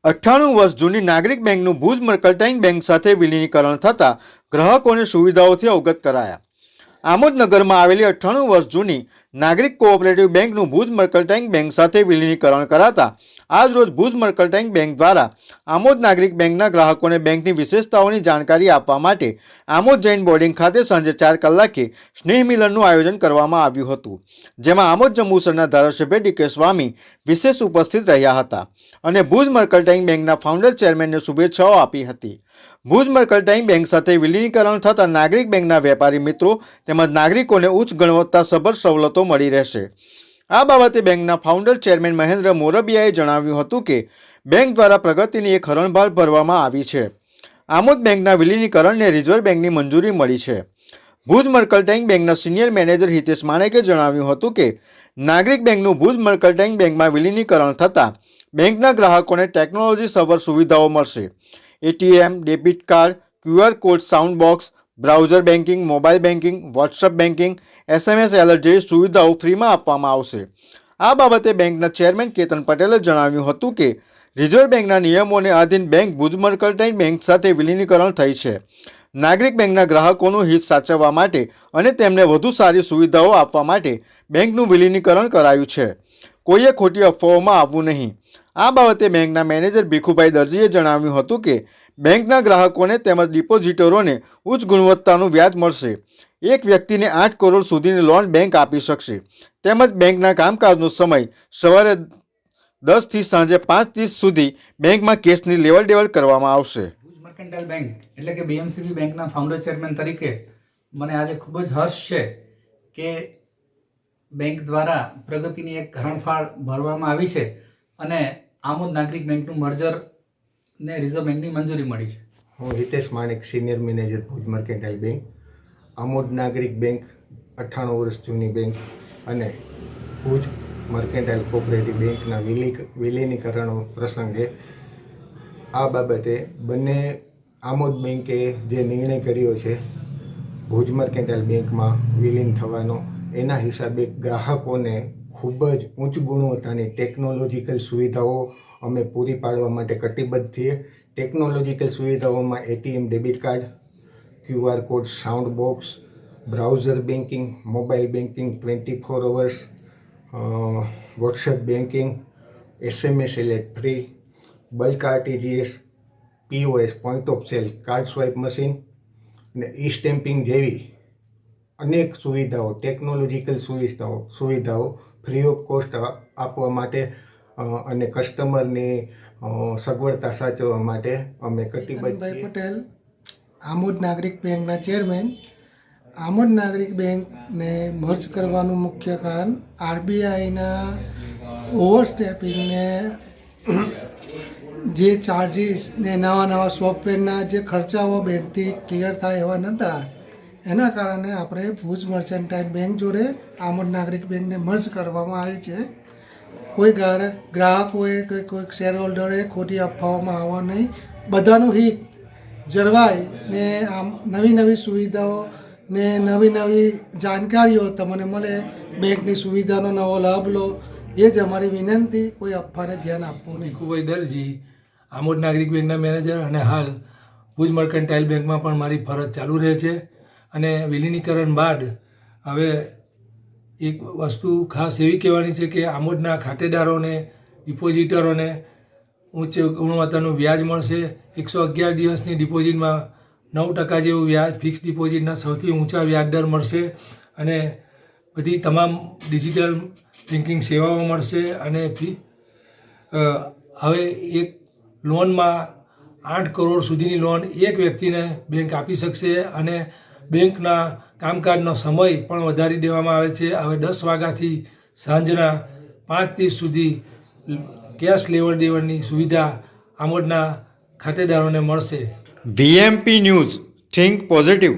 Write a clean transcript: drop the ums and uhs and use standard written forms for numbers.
98 વર્ષ જૂની નાગરિક બેંકનું ભુજ મર્કન્ટાઇલ બેંક સાથે વિલીનીકરણ થતાં ગ્રાહકોને સુવિધાઓથી અવગત કરાયા. આમોદનગરમાં આવેલી 98 વર્ષ જૂની નાગરિક કોઓપરેટિવ બેંકનું ભુજ મર્કન્ટાઇલ બેંક સાથે વિલીનીકરણ કરાતા આજરોજ ભુજ મર્કન્ટાઇલ બેંક દ્વારા આમોદ નાગરિક બેંકના ગ્રાહકોને બેંકની વિશેષતાઓની જાણકારી આપવા માટે આમોદ જૈન બોર્ડિંગ ખાતે સાંજે 4 કલાકે સ્નેહ મિલનનું આયોજન કરવામાં આવ્યું હતું, જેમાં આમોદ જંબુસરના ધારાસભ્ય ડી કે સ્વામી વિશેષ ઉપસ્થિત રહ્યા હતા અને ભુજ મર્કન્ટાઇલ બેંકના ફાઉન્ડર ચેરમેનને શુભેચ્છાઓ આપી હતી. ભુજ મર્કન્ટાઇલ બેંક સાથે વિલીનીકરણ થતાં નાગરિક બેંકના વેપારી મિત્રો તેમજ નાગરિકોને ઉચ્ચ ગુણવત્તાસભર સવલતો મળી રહેશે. આ બાબતે બેંકના ફાઉન્ડર ચેરમેન મહેન્દ્ર મોરબિયાએ જણાવ્યું હતું કે બેંક દ્વારા પ્રગતિની એક હરણફાળ ભરવામાં આવી છે. આમોદ બેંકના વિલીનીકરણને રિઝર્વ બેંકની મંજૂરી મળી છે. ભુજ મર્કન્ટાઇલ બેંકના સિનિયર મેનેજર હિતેશ માણેકે જણાવ્યું હતું કે નાગરિક બેંકનું ભુજ મર્કન્ટાઇલ બેંકમાં વિલીનીકરણ થતાં બેંકના ગ્રાહકોને ટેકનોલોજી સભર સુવિધાઓ મળશે. ATM, debit card, QR code, sound box, browser banking, mobile banking, WhatsApp banking, SMS alert જેવી સુવિધાઓ ફ્રીમાં આપવામાં આવશે. આ બાબતે બેંકના ચેરમેન કેતન પટેલે જણાવ્યું હતું કે રિઝર્વ બેંકના નિયમોને આધીન બેંક ભુજ મર્કન્ટાઇલ બેંક સાથે વિલીનીકરણ થઈ છે. નાગરિક બેંકના ગ્રાહકોનું હિત સાચવવા માટે અને તેમને વધુ સારી સુવિધાઓ આપવા માટે બેંકનું વિલીનીકરણ કરાયું છે. કોઈએ ખોટી અફવાઓમાં આવવું નહીં. આ બાબતે બેંકના મેનેજર ભીખુભાઈ દરજીએ જણાવ્યું હતું કે બેંકના ગ્રાહકોને તેમજ ડિપોઝિટરોને ઉચ્ચ ગુણવત્તાનું વ્યાજ મળશે. એક વ્યક્તિને 8 કરોડ સુધીની લોન બેંક આપી શકશે. તેમજ બેંકના કામકાજનો સમય સવારે 10 થી સાંજે 5:30 સુધી બેંકમાં કેશની લેવડ દેવડ કરવામાં આવશે. ભુજ મર્કન્ટાઇલ બેંક એટલે કે BMCB બેંકના ફાઉન્ડર ચેરમેન તરીકે મને આજે ખૂબ જ હર્ષ છે કે બેંક દ્વારા પ્રગતિની એક હરણફાળ ભરવામાં આવી છે અને આમોદ નાગરિક બેંકનું મર્જર ને રિઝર્વ બેંકની મંજૂરી મળી છે. હું Hitesh Manek, senior manager Bhuj mercantile bank. Amod Nagrik bank 98 વર્ષ જૂની બેંક અને ભુજ મર્કન્ટાઇલ કોઓપરેટિવ બેંકના વિલીનીકરણ પ્રસંગે આ બાબતે બંને આમોદ બેંકે જે નિર્ણય કર્યો છે ભુજ મર્કન્ટાઇલ બેંકમાં વિલીન થવાનો, એના હિસાબે ગ્રાહકોને ખૂબ જ ઉચ્ચ ગુણવત્તાની ટેકનોલોજીકલ સુવિધાઓ અમે પૂરી પાડવા માટે કટિબદ્ધ છીએ. ટેકનોલોજીકલ સુવિધાઓમાં ATM, debit card, QR code, sound box, browser banking, mobile banking 24 hours, WhatsApp banking, SMS alert free, bulk RTGS, POS point of cell, card swipe machine અને સ્ટેમ્પિંગ જેવી અનેક સુવિધાઓ, ટેકનોલોજીકલ સુવિધાઓ ફ્રી ઓફ કોસ્ટ આપવા માટે અને કસ્ટમરની સગવડતા સાચવવા માટે અમે કટિબદ્ધ છીએ. પટેલ, આમોદ નાગરિક બેંકના ચેરમેન. આમોદ નાગરિક બેંકને મર્જ કરવાનું મુખ્ય કારણ RBIના ઓવરસ્ટેપિંગને જે ચાર્જીસ ને નવા સોફ્ટવેરના જે ખર્ચાઓ બેંકથી ક્લિયર થાય એવા નહોતા. એના કારણે આપણે ભુજ મર્ચન્ટાઇલ બેંક જોડે આમોદ નાગરિક બેંકને મર્જ કરવામાં આવી છે. કોઈ ગ્રાહકોએ કે કોઈ શેર હોલ્ડરે ખોટી અફવાઓમાં આવવા નહીં. બધાનું હિત જળવાય ને આમ નવી સુવિધાઓ ને નવી જાણકારીઓ તમને મળે, બેંકની સુવિધાનો નવો લાભ લો, એ જ અમારી વિનંતી. કોઈ અફવાને ધ્યાન આપવું નહીં. ભીખુભાઈ દરજી, આમોદ નાગરિક બેંકના મેનેજર અને હાલ ભુજ મર્કન્ટાઇલ બેંકમાં પણ મારી ફરજ ચાલુ રહે છે. અને વિલીનીકરણ બાદ હવે એક વસ્તુ ખાસ એવી કહેવાની છે કે આમોદના ખાતેદારોને, ડિપોઝિટરોને ઉચ્ચ ગુણવત્તાનું વ્યાજ મળશે. 111 દિવસની ડિપોઝિટમાં 9% જેવું વ્યાજ, ફિક્સ ડિપોઝિટના સૌથી ઊંચા વ્યાજદર મળશે અને બધી તમામ ડિજિટલ બેન્કિંગ સેવાઓ મળશે. અને હવે એક લોનમાં 8 કરોડ સુધીની લોન એક વ્યક્તિને બેંક આપી શકશે અને બેંકના કામકાજનો સમય પણ વધારી દેવામાં આવે છે. હવે 10 વાગ્યાથી સાંજના 5:30 સુધી કેશ લેવડ દેવડની સુવિધા આમોદના ખાતેદારોને મળશે. VMP news, think positive.